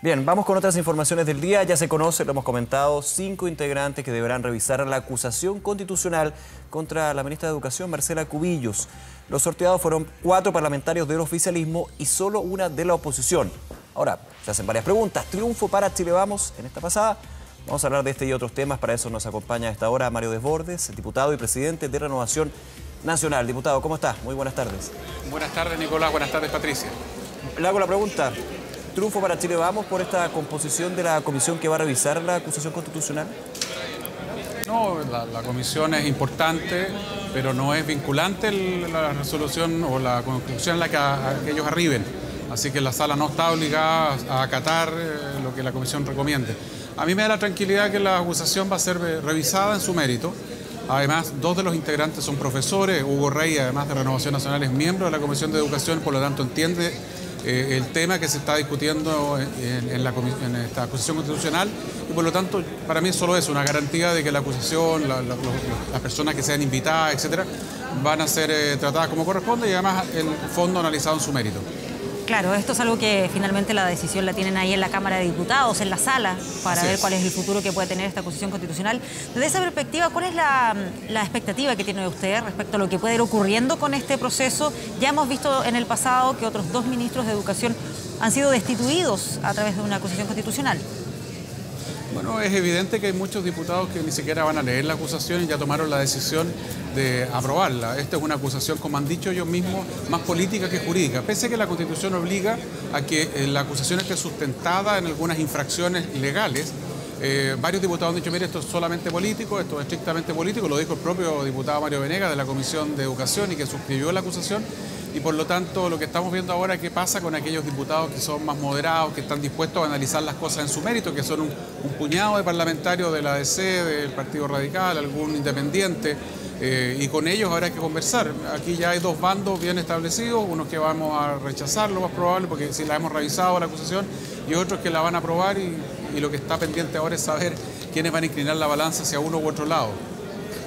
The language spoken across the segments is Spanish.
Bien, vamos con otras informaciones del día. Ya se conoce, lo hemos comentado, 5 integrantes que deberán revisar la acusación constitucional contra la ministra de Educación, Marcela Cubillos. Los sorteados fueron 4 parlamentarios del oficialismo y solo una de la oposición. Ahora, se hacen varias preguntas. ¿Triunfo para Chile Vamos en esta pasada? Vamos a hablar de este y otros temas. Para eso nos acompaña a esta hora Mario Desbordes, diputado y presidente de Renovación Nacional. Diputado, ¿cómo está? Muy buenas tardes. Buenas tardes, Nicolás. Buenas tardes, Patricia. Le hago la pregunta. ¿Triunfo para Chile Vamos por esta composición de la comisión que va a revisar la acusación constitucional? No, la comisión es importante, pero no es vinculante la resolución o la conclusión en la que ellos arriben. Así que la sala no está obligada a acatar lo que la comisión recomiende. A mí me da la tranquilidad que la acusación va a ser revisada en su mérito. Además, 2 de los integrantes son profesores. Hugo Rey, además de Renovación Nacional, es miembro de la Comisión de Educación, por lo tanto entiende el tema que se está discutiendo en esta acusación constitucional, y por lo tanto para mí solo es una garantía de que la acusación, las personas que sean invitadas, etcétera, van a ser tratadas como corresponde y además el fondo analizado en su mérito. Claro, esto es algo que finalmente la decisión la tienen ahí en la Cámara de Diputados, en la sala, para ver cuál es el futuro que puede tener esta acusación constitucional. Desde esa perspectiva, ¿cuál es la expectativa que tiene usted respecto a lo que puede ir ocurriendo con este proceso? Ya hemos visto en el pasado que otros 2 ministros de Educación han sido destituidos a través de una acusación constitucional. Bueno, es evidente que hay muchos diputados que ni siquiera van a leer la acusación y ya tomaron la decisión de aprobarla. Esta es una acusación, como han dicho ellos mismos, más política que jurídica. Pese a que la Constitución obliga a que la acusación esté sustentada en algunas infracciones legales, varios diputados han dicho, mire, esto es solamente político, esto es estrictamente político, lo dijo el propio diputado Mario Venegas de la Comisión de Educación y que suscribió la acusación. Y por lo tanto, lo que estamos viendo ahora es qué pasa con aquellos diputados que son más moderados, que están dispuestos a analizar las cosas en su mérito, que son un puñado de parlamentarios de la ADC, del Partido Radical, algún independiente, y con ellos habrá que conversar. Aquí ya hay 2 bandos bien establecidos, unos que vamos a rechazar, lo más probable, porque si la hemos revisado la acusación, y otros que la van a aprobar, y lo que está pendiente ahora es saber quiénes van a inclinar la balanza hacia uno u otro lado.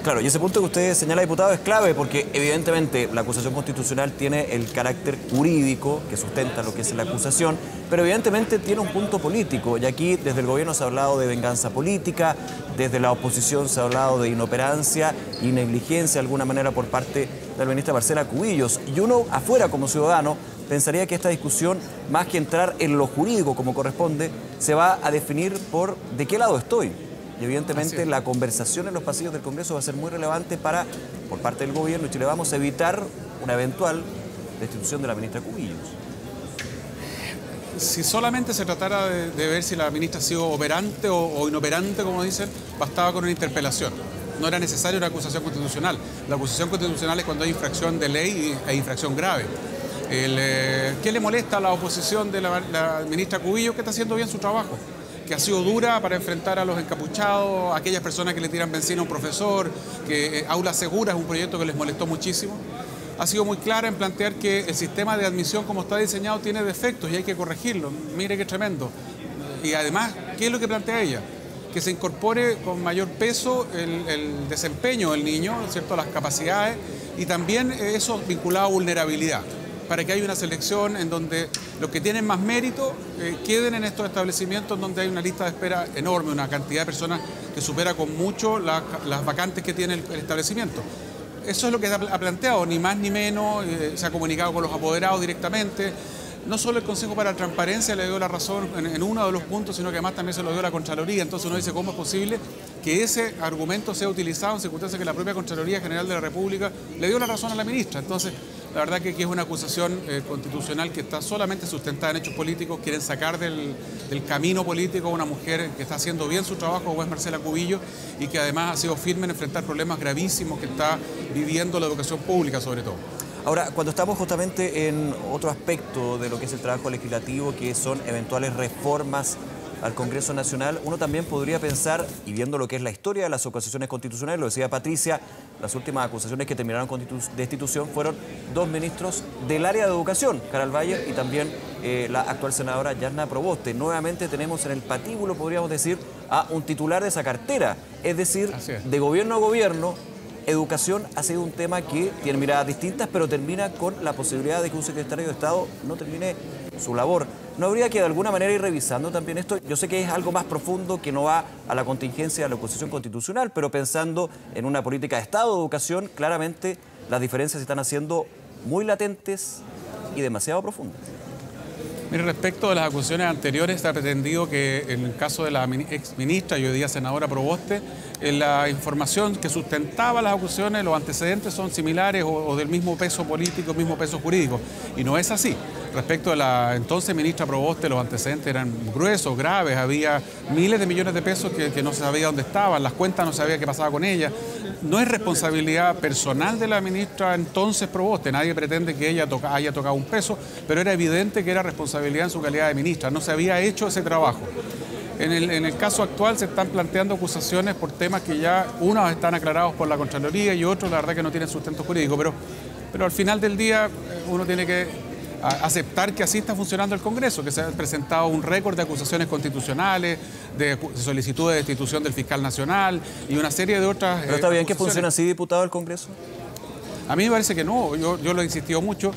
Claro, y ese punto que usted señala, diputado, es clave porque evidentemente la acusación constitucional tiene el carácter jurídico que sustenta lo que es la acusación, pero evidentemente tiene un punto político, y aquí desde el gobierno se ha hablado de venganza política, desde la oposición se ha hablado de inoperancia y negligencia de alguna manera por parte de la ministra Marcela Cubillos, y uno afuera como ciudadano pensaría que esta discusión, más que entrar en lo jurídico como corresponde, se va a definir por de qué lado estoy. Y evidentemente la conversación en los pasillos del Congreso va a ser muy relevante para, por parte del gobierno, y Chile Vamos, evitar una eventual destitución de la ministra Cubillos. Si solamente se tratara de ver si la ministra ha sido operante o inoperante, como dicen, bastaba con una interpelación. No era necesaria una acusación constitucional. La acusación constitucional es cuando hay infracción de ley e infracción grave. ¿Qué le molesta a la oposición de la ministra Cubillos? Que está haciendo bien su trabajo, que ha sido dura para enfrentar a los encapuchados, a aquellas personas que le tiran benzina a un profesor, que Aula Segura es un proyecto que les molestó muchísimo. Ha sido muy clara en plantear que el sistema de admisión como está diseñado tiene defectos y hay que corregirlo. Mire qué tremendo. Y además, ¿qué es lo que plantea ella? Que se incorpore con mayor peso el desempeño del niño, ¿cierto?, las capacidades, y también eso vinculado a vulnerabilidad, para que haya una selección en donde los que tienen más mérito queden en estos establecimientos donde hay una lista de espera enorme, una cantidad de personas que supera con mucho las vacantes que tiene el establecimiento. Eso es lo que ha planteado, ni más ni menos, se ha comunicado con los apoderados directamente. No solo el Consejo para la Transparencia le dio la razón en uno de los puntos, sino que además también se lo dio la Contraloría. Entonces uno dice, ¿cómo es posible que ese argumento sea utilizado en circunstancias que la propia Contraloría General de la República le dio la razón a la ministra? Entonces, la verdad que aquí es una acusación constitucional que está solamente sustentada en hechos políticos. Quieren sacar del camino político a una mujer que está haciendo bien su trabajo, como es Marcela Cubillos, y que además ha sido firme en enfrentar problemas gravísimos que está viviendo la educación pública sobre todo. Ahora, cuando estamos justamente en otro aspecto de lo que es el trabajo legislativo, que son eventuales reformas al Congreso Nacional, uno también podría pensar, y viendo lo que es la historia de las acusaciones constitucionales, lo decía Patricia, las últimas acusaciones que terminaron con destitución fueron 2 ministros del área de educación, Caral Bayer y también la actual senadora Yarna Proboste. Nuevamente tenemos en el patíbulo, podríamos decir, a un titular de esa cartera, es decir, de gobierno a gobierno. Educación ha sido un tema que tiene miradas distintas, pero termina con la posibilidad de que un secretario de Estado no termine su labor. ¿No habría que de alguna manera ir revisando también esto? Yo sé que es algo más profundo que no va a la contingencia de la oposición constitucional, pero pensando en una política de Estado de educación, claramente las diferencias se están haciendo muy latentes y demasiado profundas. Mire, respecto de las acusaciones anteriores, se ha pretendido que en el caso de la ex ministra y hoy día senadora Proboste, la información que sustentaba las acusaciones, los antecedentes son similares o del mismo peso político, mismo peso jurídico. Y no es así. Respecto a la entonces ministra Proboste, los antecedentes eran gruesos, graves, había miles de millones de pesos que no se sabía dónde estaban, las cuentas no sabía qué pasaba con ellas. No es responsabilidad personal de la ministra entonces Proboste, nadie pretende que ella haya tocado un peso, pero era evidente que era responsabilidad en su calidad de ministra, no se había hecho ese trabajo. En el caso actual se están planteando acusaciones por temas que ya unos están aclarados por la Contraloría y otros la verdad que no tienen sustento jurídico, pero al final del día uno tiene que aceptar que así está funcionando el Congreso, que se ha presentado un récord de acusaciones constitucionales, de solicitudes de destitución del fiscal nacional y una serie de otras. ¿Pero está bien que funcione así, diputado, el Congreso? A mí me parece que no, yo lo he insistido mucho.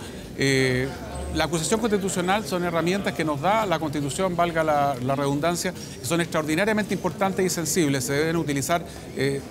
La acusación constitucional son herramientas que nos da la Constitución, valga la redundancia, que son extraordinariamente importantes y sensibles. Se deben utilizar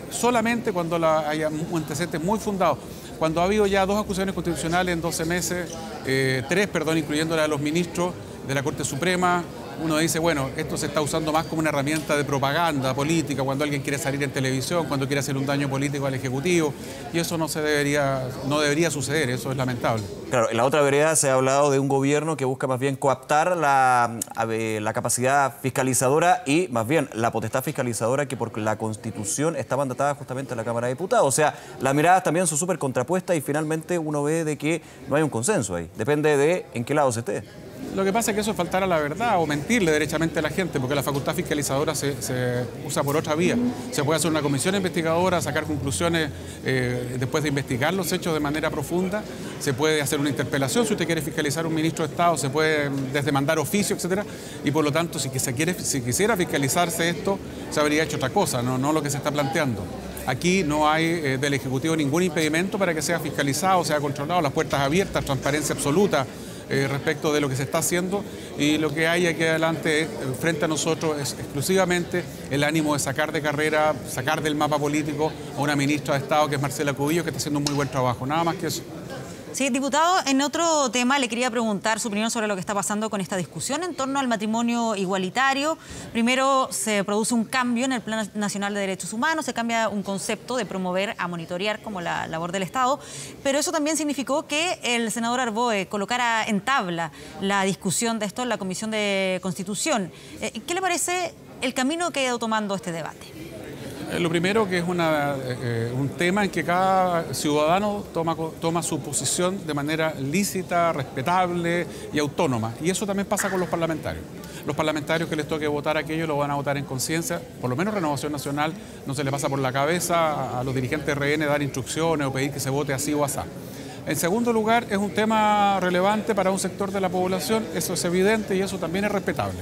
solamente cuando haya antecedentes muy fundados. Cuando ha habido ya 2 acusaciones constitucionales en 12 meses, 3, incluyendo la de los ministros de la Corte Suprema, uno dice, bueno, esto se está usando más como una herramienta de propaganda política, cuando alguien quiere salir en televisión, cuando quiere hacer un daño político al Ejecutivo, y eso no debería suceder, eso es lamentable. Claro, en la otra vereda se ha hablado de un gobierno que busca más bien coaptar la capacidad fiscalizadora y más bien la potestad fiscalizadora que por la Constitución está mandatada justamente a la Cámara de Diputados. O sea, las miradas también son súper contrapuestas y finalmente uno ve de que no hay un consenso ahí. Depende de en qué lado se esté. Lo que pasa es que eso es faltar a la verdad o mentirle derechamente a la gente, porque la facultad fiscalizadora se usa por otra vía. Se puede hacer una comisión investigadora, sacar conclusiones después de investigar los hechos de manera profunda, se puede hacer una interpelación si usted quiere fiscalizar a un ministro de Estado, se puede desde mandar oficio, etcétera, y por lo tanto si quisiera fiscalizarse esto, se habría hecho otra cosa, no lo que se está planteando. Aquí no hay del Ejecutivo ningún impedimento para que sea fiscalizado, sea controlado, las puertas abiertas, transparencia absoluta respecto de lo que se está haciendo, y lo que hay aquí adelante frente a nosotros es exclusivamente el ánimo de sacar de carrera, sacar del mapa político a una ministra de Estado que es Marcela Cubillos, que está haciendo un muy buen trabajo, nada más que eso. Sí, diputado, en otro tema le quería preguntar su opinión sobre lo que está pasando con esta discusión en torno al matrimonio igualitario. Primero se produce un cambio en el Plan Nacional de Derechos Humanos, se cambia un concepto de promover a monitorear como la labor del Estado, pero eso también significó que el senador Arboe colocara en tabla la discusión de esto en la Comisión de Constitución. ¿Qué le parece el camino que ha ido tomando este debate? Lo primero que es un tema en que cada ciudadano toma su posición de manera lícita, respetable y autónoma. Y eso también pasa con los parlamentarios. Los parlamentarios que les toque votar aquello lo van a votar en conciencia. Por lo menos Renovación Nacional no se le pasa por la cabeza a los dirigentes de RN dar instrucciones o pedir que se vote así o asá. En segundo lugar, es un tema relevante para un sector de la población, eso es evidente y eso también es respetable.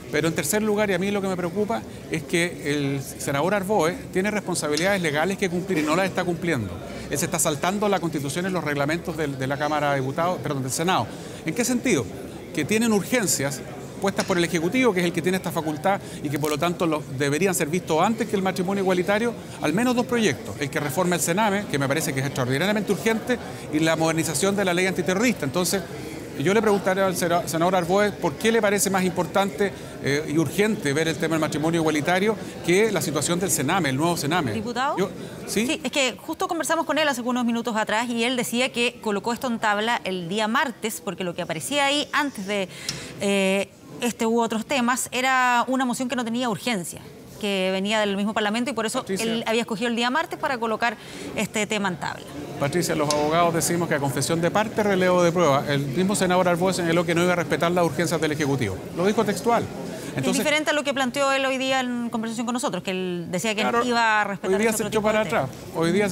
Pero en tercer lugar, y a mí lo que me preocupa, es que el senador Arboe tiene responsabilidades legales que cumplir y no las está cumpliendo. Él se está saltando la Constitución y los reglamentos de la Cámara de Diputados, perdón, del Senado. ¿En qué sentido? Que tienen urgencias puestas por el Ejecutivo, que es el que tiene esta facultad y que por lo tanto deberían ser vistos antes que el matrimonio igualitario, al menos 2 proyectos. El que reforma el Sename, que me parece que es extraordinariamente urgente, y la modernización de la ley antiterrorista. Entonces, yo le preguntaré al senador Arboe por qué le parece más importante y urgente ver el tema del matrimonio igualitario que la situación del Sename, el nuevo Sename. ¿Diputado? ¿Sí? Es que justo conversamos con él hace unos minutos atrás y él decía que colocó esto en tabla el día martes porque lo que aparecía ahí antes de este u otros temas era una moción que no tenía urgencia, que venía del mismo Parlamento y por eso Patricia, él había escogido el día martes para colocar este tema en tabla. Patricia, los abogados decimos que a confesión de parte, relevo de prueba. El mismo senador Arboe señaló que no iba a respetar las urgencias del Ejecutivo. Lo dijo textual. Entonces, es diferente a lo que planteó él hoy día en conversación con nosotros, que él decía que claro, iba a respetar. Hoy día se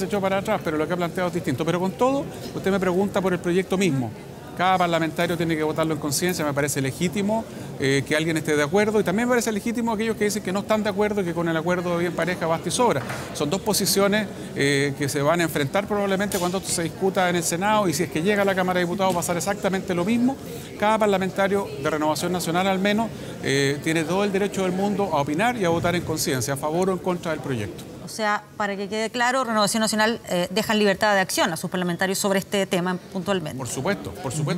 echó para atrás, pero lo que ha planteado es distinto. Pero con todo, usted me pregunta por el proyecto mismo. Cada parlamentario tiene que votarlo en conciencia, me parece legítimo que alguien esté de acuerdo y también me parece legítimo aquellos que dicen que no están de acuerdo y que con el acuerdo bien pareja basta y sobra. Son dos posiciones que se van a enfrentar probablemente cuando esto se discuta en el Senado y si es que llega a la Cámara de Diputados va a pasar exactamente lo mismo. Cada parlamentario de Renovación Nacional al menos tiene todo el derecho del mundo a opinar y a votar en conciencia, a favor o en contra del proyecto. O sea, para que quede claro, Renovación Nacional deja en libertad de acción a sus parlamentarios sobre este tema puntualmente. Por supuesto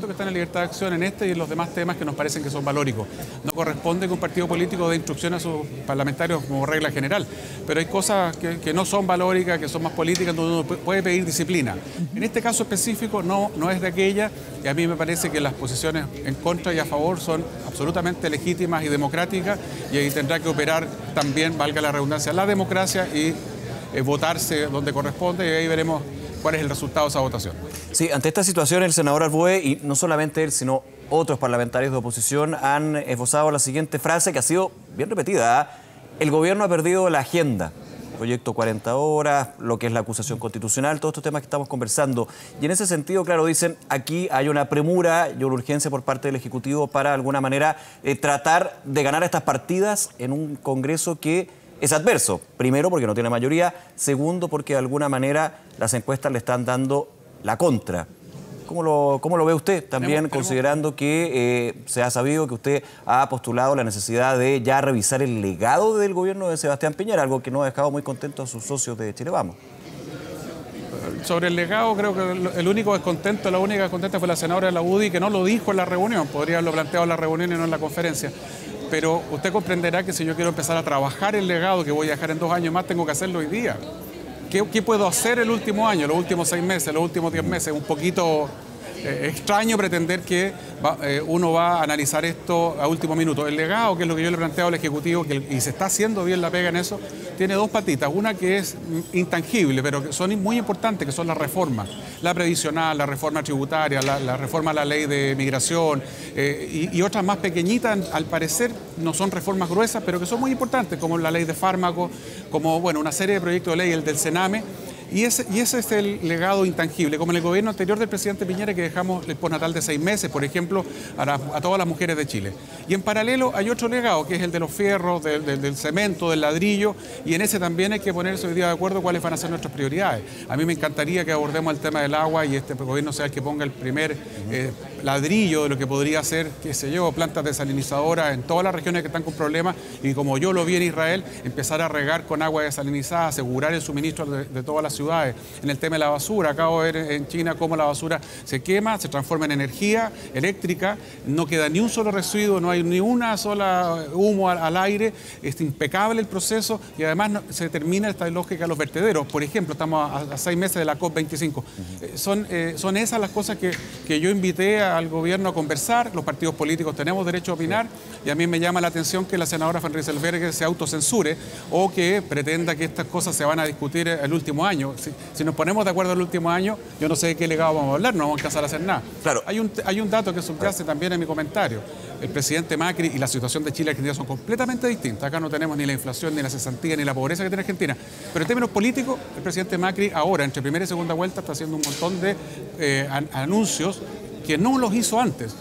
que están en libertad de acción en este y en los demás temas que nos parecen que son valóricos. No corresponde que un partido político dé instrucción a sus parlamentarios como regla general, pero hay cosas que no son valóricas, que son más políticas, donde uno puede pedir disciplina. En este caso específico no es de aquella y a mí me parece que las posiciones en contra y a favor son absolutamente legítimas y democráticas y ahí tendrá que operar también, valga la redundancia, la democracia y votarse donde corresponde y ahí veremos cuál es el resultado de esa votación. Sí, ante esta situación el senador Arboe, y no solamente él, sino otros parlamentarios de oposición han esbozado la siguiente frase que ha sido bien repetida. El gobierno ha perdido la agenda. Proyecto 40 horas, lo que es la acusación constitucional, todos estos temas que estamos conversando. Y en ese sentido, claro, dicen, aquí hay una premura y una urgencia por parte del Ejecutivo para, de alguna manera, tratar de ganar estas partidas en un Congreso que es adverso. Primero, porque no tiene mayoría. Segundo, porque de alguna manera las encuestas le están dando la contra. ¿Cómo lo ve usted? También considerando que se ha sabido que usted ha postulado la necesidad de ya revisar el legado del gobierno de Sebastián Piñera, algo que no ha dejado muy contentos a sus socios de Chile Vamos. Sobre el legado, creo que el único descontento, la única descontenta fue la senadora de la UDI, que no lo dijo en la reunión, podría haberlo planteado en la reunión y no en la conferencia. Pero usted comprenderá que si yo quiero empezar a trabajar el legado que voy a dejar en 2 años más, tengo que hacerlo hoy día. ¿Qué puedo hacer el último año, los últimos 6 meses, los últimos 10 meses? Un poquito extraño pretender que uno va a analizar esto a último minuto. El legado, que es lo que yo le he planteado al Ejecutivo, y se está haciendo bien la pega en eso, tiene 2 patitas. Una que es intangible, pero que son muy importantes, que son las reformas. La previsional, la reforma tributaria, la reforma a la ley de migración y otras más pequeñitas, al parecer no son reformas gruesas, pero que son muy importantes, como la ley de fármacos, como una serie de proyectos de ley, el del Sename. Y ese es el legado intangible, como en el gobierno anterior del presidente Piñera, que dejamos el postnatal de 6 meses, por ejemplo, a todas las mujeres de Chile. Y en paralelo hay otro legado, que es el de los fierros, del cemento, del ladrillo, y en ese también hay que ponerse hoy día de acuerdo cuáles van a ser nuestras prioridades. A mí me encantaría que abordemos el tema del agua y este gobierno sea el que ponga el primer ladrillo de lo que podría ser, qué sé yo, plantas desalinizadoras en todas las regiones que están con problemas, y como yo lo vi en Israel, empezar a regar con agua desalinizada, asegurar el suministro de todas las ciudades. En el tema de la basura, acabo de ver en China cómo la basura se quema, se transforma en energía eléctrica, no queda ni un solo residuo, no hay ni una sola humo al aire, es impecable el proceso y además se termina esta lógica de los vertederos. Por ejemplo, estamos a 6 meses de la COP25. Son esas las cosas que yo invité al gobierno a conversar. Los partidos políticos tenemos derecho a opinar y a mí me llama la atención que la senadora Van Rieselberghe se autocensure o que pretenda que estas cosas se van a discutir el último año. Si nos ponemos de acuerdo el último año, yo no sé de qué legado vamos a hablar, no vamos a alcanzar a hacer nada. Claro. Hay un dato que subyace también en mi comentario. El presidente Macri y la situación de Chile y Argentina son completamente distintas. Acá no tenemos ni la inflación, ni la cesantía, ni la pobreza que tiene Argentina. Pero en términos políticos, el presidente Macri ahora, entre primera y segunda vuelta, está haciendo un montón de anuncios que no los hizo antes.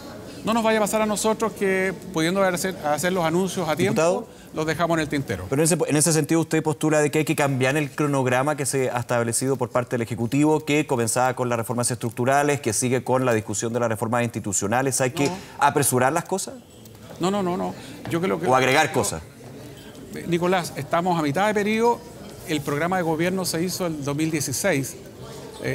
No nos vaya a pasar a nosotros que, pudiendo hacer los anuncios a tiempo, ¿diputado?, los dejamos en el tintero. Pero en ese sentido usted postula de que hay que cambiar el cronograma que se ha establecido por parte del Ejecutivo, que comenzaba con las reformas estructurales, que sigue con la discusión de las reformas institucionales. ¿Hay que apresurar las cosas? No. Yo creo que... ¿O agregar cosas? Nicolás, estamos a mitad de periodo. El programa de gobierno se hizo en 2016.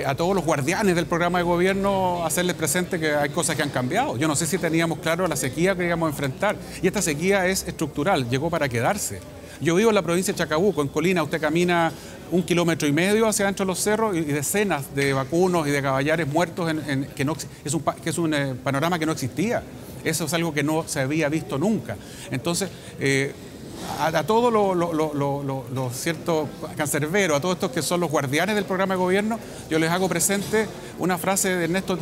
A todos los guardianes del programa de gobierno hacerles presente que hay cosas que han cambiado. Yo no sé si teníamos claro la sequía que íbamos a enfrentar. Y esta sequía es estructural, llegó para quedarse. Yo vivo en la provincia de Chacabuco, en Colina. Usted camina 1,5 kilómetros hacia adentro de los cerros y decenas de vacunos y de caballares muertos, que es un panorama que no existía. Eso es algo que no se había visto nunca. Entonces, a todos los ciertos cancerberos, a todos estos que son los guardianes del programa de gobierno, yo les hago presente una frase de Ernesto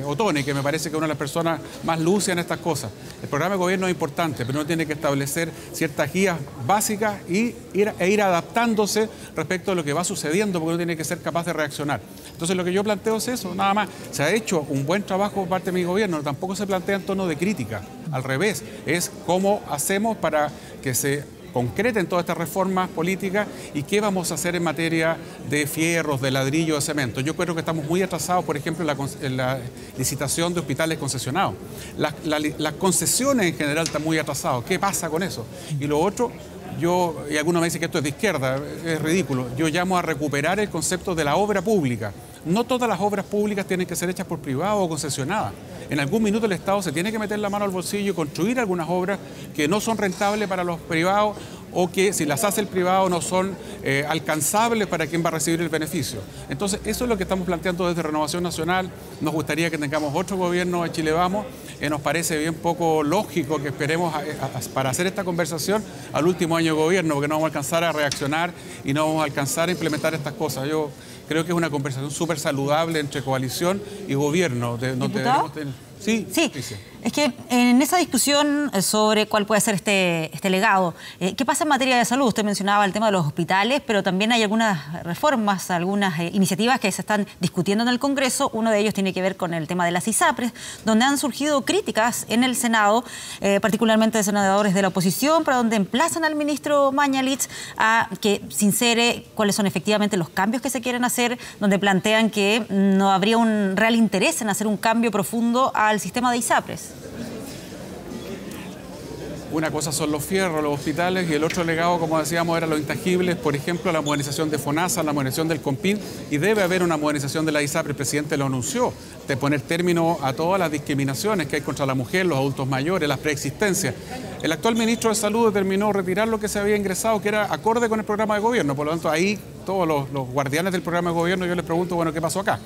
Ottoni, que me parece que es una de las personas más lúcidas en estas cosas. El programa de gobierno es importante, pero uno tiene que establecer ciertas guías básicas e ir adaptándose respecto a lo que va sucediendo, porque uno tiene que ser capaz de reaccionar. Entonces lo que yo planteo es eso, nada más. Se ha hecho un buen trabajo por parte de mi gobierno, tampoco se plantea en tono de crítica, al revés, es cómo hacemos para que se concreten todas estas reformas políticas y qué vamos a hacer en materia de fierros, de ladrillo, de cemento. Yo creo que estamos muy atrasados, por ejemplo, en la licitación de hospitales concesionados. Las concesiones en general están muy atrasadas. ¿Qué pasa con eso? Y lo otro, y algunos me dicen que esto es de izquierda, es ridículo. Yo llamo a recuperar el concepto de la obra pública. No todas las obras públicas tienen que ser hechas por privados o concesionadas. En algún minuto el Estado se tiene que meter la mano al bolsillo y construir algunas obras que no son rentables para los privados o que si las hace el privado no son alcanzables para quien va a recibir el beneficio. Entonces eso es lo que estamos planteando desde Renovación Nacional. Nos gustaría que tengamos otro gobierno de Chile Vamos. Nos parece bien poco lógico que esperemos para hacer esta conversación al último año de gobierno, porque no vamos a alcanzar a reaccionar y no vamos a alcanzar a implementar estas cosas. Yo creo que es una conversación súper saludable entre coalición y gobierno. ¿Diputado? Sí. Es que en esa discusión sobre cuál puede ser este legado, ¿qué pasa en materia de salud? Usted mencionaba el tema de los hospitales, pero también hay algunas reformas, algunas iniciativas que se están discutiendo en el Congreso. Uno de ellos tiene que ver con el tema de las ISAPRES, donde han surgido críticas en el Senado, particularmente de senadores de la oposición, para donde emplazan al ministro Mañalich a que sincere cuáles son efectivamente los cambios que se quieren hacer, donde plantean que no habría un real interés en hacer un cambio profundo al sistema de ISAPRES. Una cosa son los fierros, los hospitales, y el otro legado, como decíamos, eran los intangibles, por ejemplo, la modernización de FONASA, la modernización del COMPIN, y debe haber una modernización de la ISAPRES. El presidente lo anunció, de poner término a todas las discriminaciones que hay contra la mujer, los adultos mayores, las preexistencias. El actual ministro de Salud determinó retirar lo que se había ingresado, que era acorde con el programa de gobierno. Por lo tanto, ahí todos los guardianes del programa de gobierno, yo les pregunto, bueno, ¿qué pasó acá?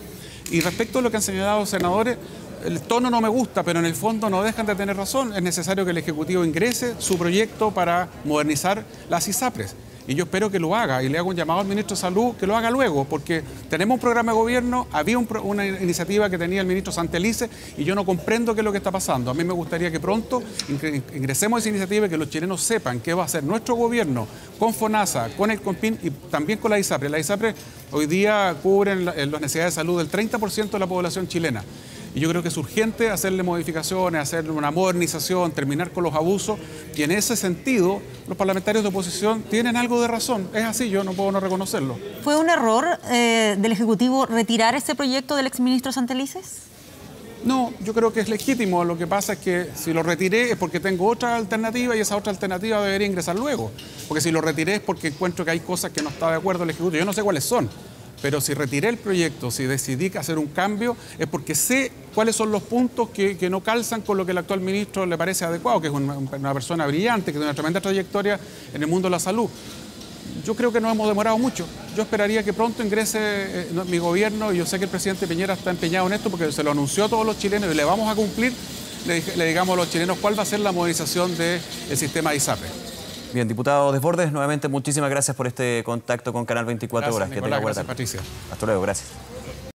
Y respecto a lo que han señalado los senadores, el tono no me gusta, pero en el fondo no dejan de tener razón. Es necesario que el Ejecutivo ingrese su proyecto para modernizar las ISAPRES. Y yo espero que lo haga, y le hago un llamado al ministro de Salud que lo haga luego, porque tenemos un programa de gobierno, había una iniciativa que tenía el ministro Santelice, y yo no comprendo qué es lo que está pasando. A mí me gustaría que pronto ingresemos a esa iniciativa y que los chilenos sepan qué va a hacer nuestro gobierno con FONASA, con el COMPIN y también con la ISAPRES. Las ISAPRES hoy día cubren las necesidades de salud del 30% de la población chilena. Y yo creo que es urgente hacerle modificaciones, hacerle una modernización, terminar con los abusos. Y en ese sentido, los parlamentarios de oposición tienen algo de razón. Es así, yo no puedo no reconocerlo. ¿Fue un error del Ejecutivo retirar ese proyecto del exministro Santelices? No, yo creo que es legítimo. Lo que pasa es que si lo retiré es porque tengo otra alternativa y esa otra alternativa debería ingresar luego. Porque si lo retiré es porque encuentro que hay cosas que no está de acuerdo el Ejecutivo. Yo no sé cuáles son. Pero si retiré el proyecto, si decidí hacer un cambio, es porque sé cuáles son los puntos que no calzan con lo que el actual ministro le parece adecuado, que es una persona brillante, que tiene una tremenda trayectoria en el mundo de la salud. Yo creo que no hemos demorado mucho. Yo esperaría que pronto ingrese mi gobierno, y yo sé que el presidente Piñera está empeñado en esto porque se lo anunció a todos los chilenos y le vamos a cumplir. Le digamos a los chilenos cuál va a ser la modernización del sistema de ISAPRES. Bien, diputado Desbordes, nuevamente muchísimas gracias por este contacto con Canal 24 Horas. Nicolás, gracias, Patricia. Hasta luego, gracias.